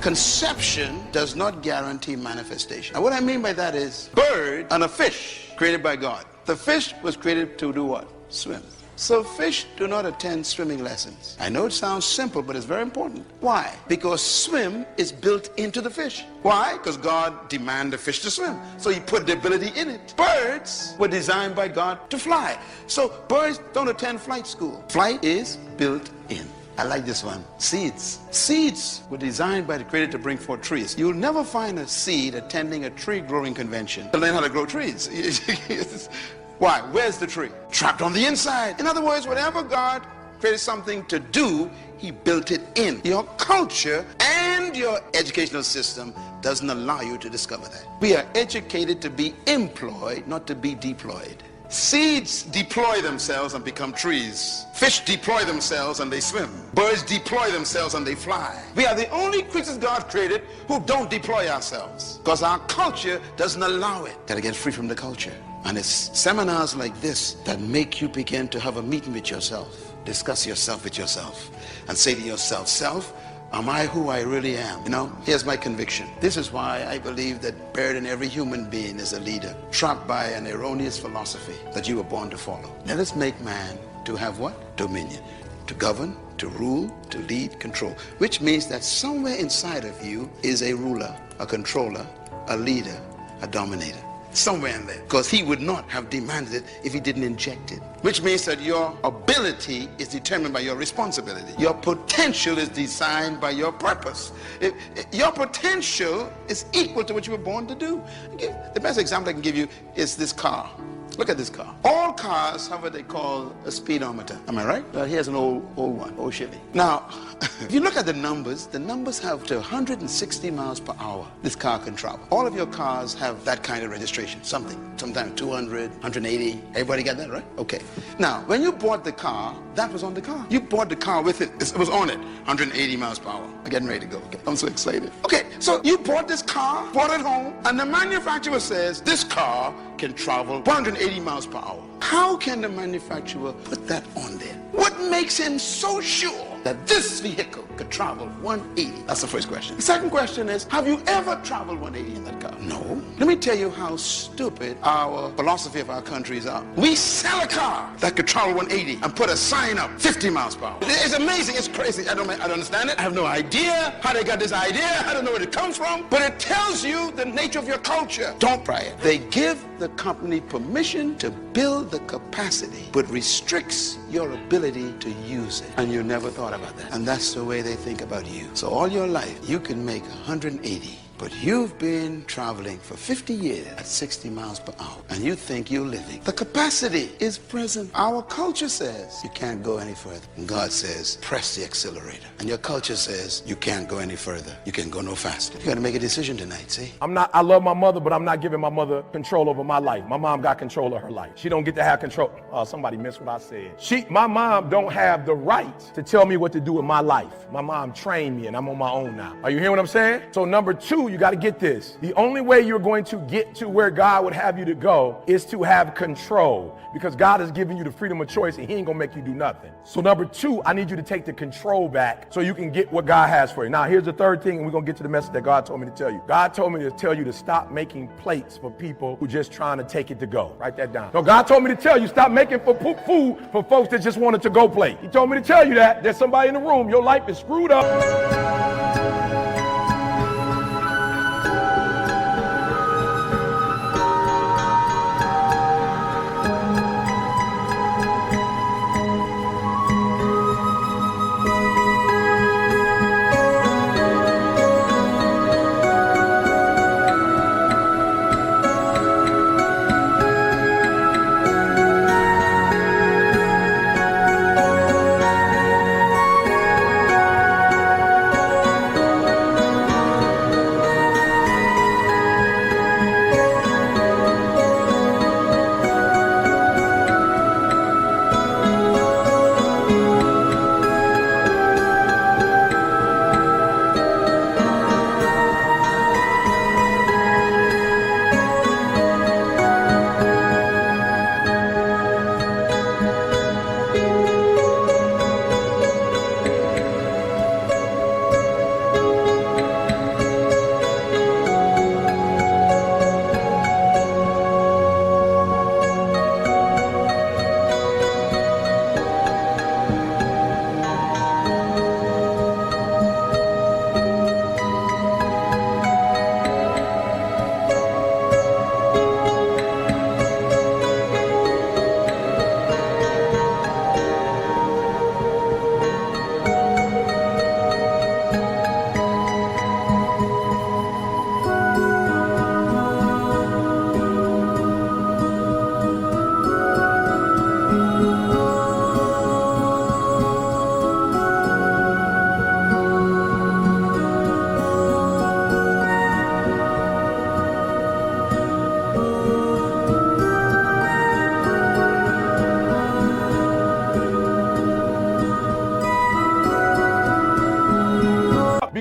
Conception does not guarantee manifestation. Now, what I mean by that is bird and a fish created by God. The fish was created to do what? Swim. So fish do not attend swimming lessons. I know it sounds simple, but it's very important. Why? Because swim is built into the fish. Why? Because God demanded the fish to swim. So he put the ability in it. Birds were designed by God to fly. So birds don't attend flight school. Flight is built in. I like this one. Seeds. Seeds were designed by the Creator to bring forth trees. You'll never find a seed attending a tree growing convention to learn how to grow trees. Why? Where's the tree? Trapped on the inside. In other words, whatever God created something to do, he built it in. Your culture and your educational system doesn't allow you to discover that. We are educated to be employed, not to be deployed. Seeds deploy themselves and become trees. Fish deploy themselves and they swim. Birds deploy themselves and they fly. We are the only creatures God created who don't deploy ourselves because our culture doesn't allow it. Gotta get free from the culture. And it's seminars like this that make you begin to have a meeting with yourself. Discuss yourself with yourself and say to yourself, self, am I who I really am? You know, here's my conviction. This is why I believe that buried in every human being is a leader, trapped by an erroneous philosophy that you were born to follow. Let us make man to have what? Dominion. To govern, to rule, to lead, control. Which means that somewhere inside of you is a ruler, a controller, a leader, a dominator. Somewhere in there, because he would not have demanded it if he didn't inject it. Which means that your ability is determined by your responsibility. Your potential is designed by your purpose. Your potential is equal to what you were born to do. The best example I can give you is this car. Look at this car. All cars have what they call a speedometer. Am I right? Well, here's an old one, old Chevy. Now, if you look at the numbers have to 160 miles per hour this car can travel. All of your cars have that kind of registration, sometimes 200, 180. Everybody got that, right? Okay. Now, when you bought the car, that was on the car. You bought the car with it. It was on it, 180 miles per hour. I'm getting ready to go. Okay. I'm so excited. Okay, so you bought this car, brought it home, and the manufacturer says this car can travel 180 miles per hour. How can the manufacturer put that on there? What makes him so sure that this vehicle could travel 180? That's the first question. The second question is, have you ever traveled 180 in that car? No. Let me tell you how stupid our philosophy of our countries are. We sell a car that could travel 180 and put a sign up 50 miles per hour. It's amazing. It's crazy. I don't understand it. I have no idea how they got this idea. I don't know where it comes from. But it tells you the nature of your culture. Don't try it. They give the company permission to build the capacity, but restricts your ability to use it. And you never thought about that. And that's the way they think about you. So all your life, you can make 180. But you've been traveling for 50 years at 60 miles per hour, and you think you're living. The capacity is present. Our culture says you can't go any further. And God says, press the accelerator. And your culture says you can't go any further. You can go no faster. You got to make a decision tonight, see? I love my mother, but I'm not giving my mother control over my life. My mom got control of her life. She don't get to have control. Somebody missed what I said. My mom don't have the right to tell me what to do with my life. My mom trained me, and I'm on my own now. Are you hearing what I'm saying? So number two, you got to get this. The only way you're going to get to where God would have you to go is to have control, because God has given you the freedom of choice, and he ain't gonna make you do nothing. So number two, I need you to take the control back so you can get what God has for you. Now here's the third thing, and we're gonna get to the message that God told me to tell you. God told me to tell you to stop making plates for people who just trying to take it to go. Write that down. No, God told me to tell you, stop making food for folks that just wanted to go plate. He told me to tell you that. There's somebody in the room, your life is screwed up.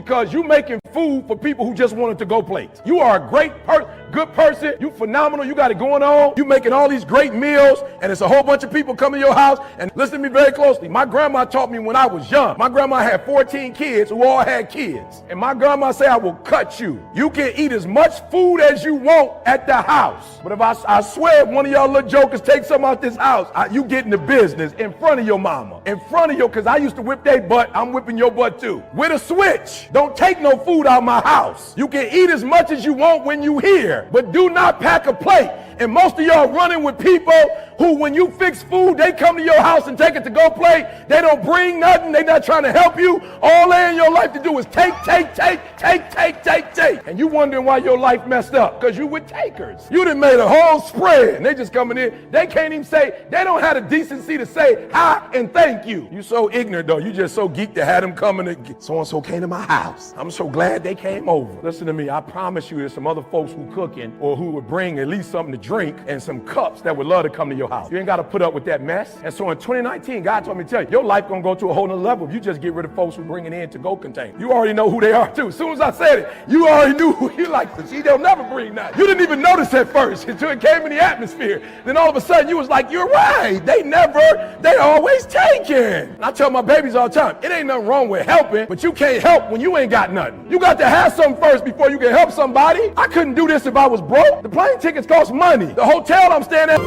because you making food for people who just wanted to go plates. You are a great good person. You phenomenal. You got it going on. You making all these great meals, and it's a whole bunch of people coming to your house. And listen to me very closely. My grandma taught me when I was young. My grandma had 14 kids who all had kids. And my grandma said, I will cut you. You can eat as much food as you want at the house. But if I swear if one of y'all little jokers take something out this house, you get in the business in front of your mama. In front of your, because I used to whip their butt. I'm whipping your butt too. With a switch. Don't take no food out of my house. You can eat as much as you want when you here, but do not pack a plate. And most of y'all running with people who, when you fix food, they come to your house and take it to go plate. They don't bring nothing. They not trying to help you. All they in your life to do is take. And you wondering why your life messed up, because you with takers. You done made a whole spread, and they just coming in. They can't even say, they don't have the decency to say hi and thank you. You so ignorant, though. You just so geeked to have them coming. So-and-so came to my house. I'm so glad they came over. Listen to me. I promise you there's some other folks who cooking or who would bring at least something to drink and some cups that would love to come to your house. You ain't got to put up with that mess. And so in 2019, God told me to tell you, your life going to go to a whole nother level if you just get rid of folks who bringing in to-go containers. You already know who they are, too. As soon as I said it, you already knew who you like to see. They'll never bring nothing. You didn't even notice at first until it came in the atmosphere. Then all of a sudden, you was like, you're right. They always taking. And I tell my babies all the time, it ain't nothing wrong with helping, but you can't help when you ain't got nothing. You got to have something first before you can help somebody. I couldn't do this if I was broke. The plane tickets cost money. The hotel I'm staying at.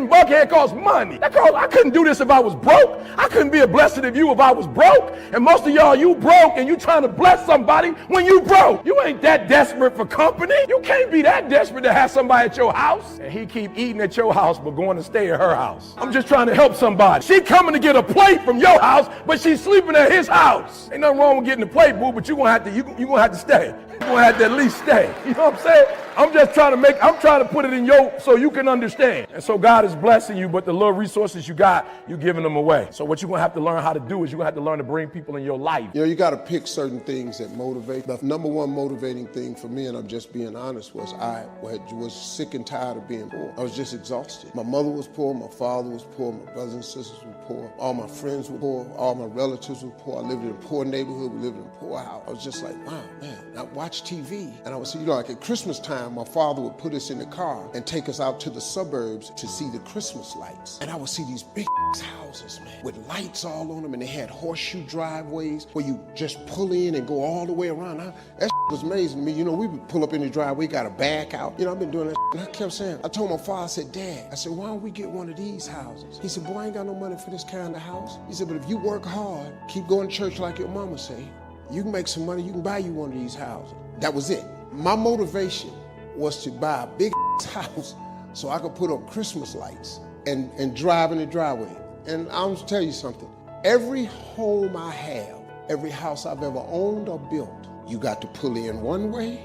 Buckhead costs money. I couldn't do this if I was broke. I couldn't be a blessing of you if I was broke. And most of y'all, you broke and you trying to bless somebody when you broke. You ain't that desperate for company. You can't be that desperate to have somebody at your house. And he keep eating at your house but going to stay at her house. I'm just trying to help somebody. She coming to get a plate from your house, but she's sleeping at his house. Ain't nothing wrong with getting a plate, boo, but you gonna have to stay. You're gonna have to at least stay. You know what I'm saying? I'm trying to put it in so you can understand. And so God is blessing you, but the little resources you got, you're giving them away. So what you're gonna have to learn how to do is you're gonna have to learn to bring people in your life. You know, you gotta pick certain things that motivate. The number one motivating thing for me, and I'm just being honest, was I was sick and tired of being poor. I was just exhausted. My mother was poor, my father was poor, my brothers and sisters were poor, all my friends were poor, all my relatives were poor. I lived in a poor neighborhood, we lived in a poor house. I was just like, wow, man. I watch TV, and I would see, like at Christmas time, my father would put us in the car and take us out to the suburbs to see the Christmas lights. And I would see these big houses, man, with lights all on them, and they had horseshoe driveways where you just pull in and go all the way around. That was amazing to me. You know, we would pull up in the driveway, got a back out. You know, I've been doing that, and I kept saying, I told my father, I said, Dad, I said, why don't we get one of these houses? He said, boy, I ain't got no money for this kind of house. He said, but if you work hard, keep going to church like your mama say, you can make some money, you can buy you one of these houses. That was it. My motivation was to buy a big house so I could put up Christmas lights and drive in the driveway. And I'm gonna tell you something. Every home I have, every house I've ever owned or built, you got to pull in one way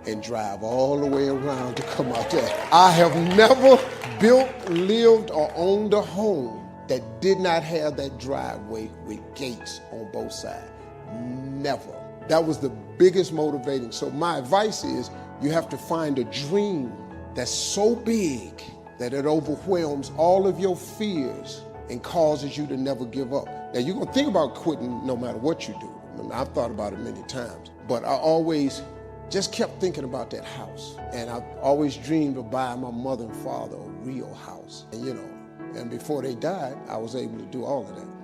and drive all the way around to come out there. I have never built, lived, or owned a home that did not have that driveway with gates on both sides. Never. That was the biggest motivating. So my advice is you have to find a dream that's so big that it overwhelms all of your fears and causes you to never give up. Now, you're gonna think about quitting no matter what you do. I mean, I've thought about it many times, but I always just kept thinking about that house. And I've always dreamed of buying my mother and father a real house. And and before they died, I was able to do all of that.